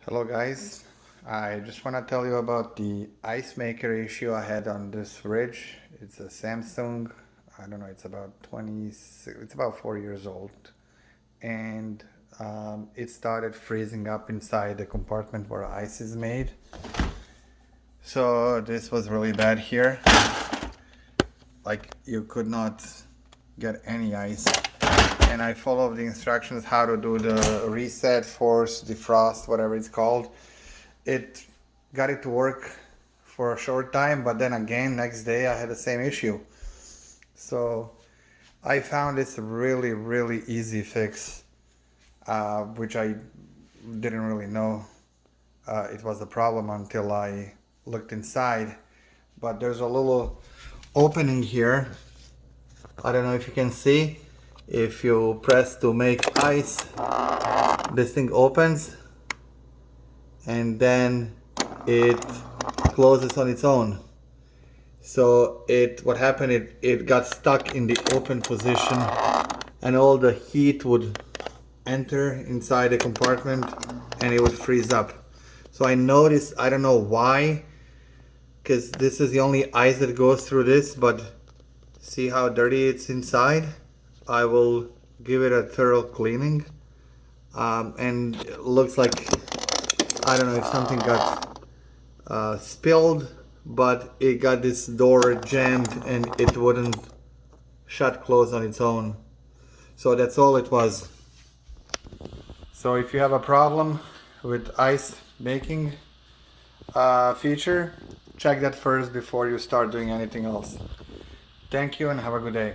Hello guys, I just want to tell you about the ice maker issue I had on this fridge. It's a Samsung, I don't know, it's about 26, it's about 4 years old, and it started freezing up inside the compartment where ice is made. So this was really bad here, like you could not get any ice. And I followed the instructions how to do the reset, force, defrost, whatever it's called. It got it to work for a short time, but then again next day I had the same issue. So I found this really easy fix, which I didn't really know it was a problem until I looked inside. But there's a little opening here. I don't know if you can see. If you press to make ice, this thing opens and then it closes on its own. So what happened, it got stuck in the open position and all the heat would enter inside the compartment and it would freeze up. So I noticed, I don't know why, because this is the only ice that goes through this, but see how dirty it's inside? I will give it a thorough cleaning, and it looks like, I don't know if something got spilled, but it got this door jammed and it wouldn't shut close on its own. So that's all it was. So if you have a problem with ice making feature, check that first before you start doing anything else. Thank you and have a good day.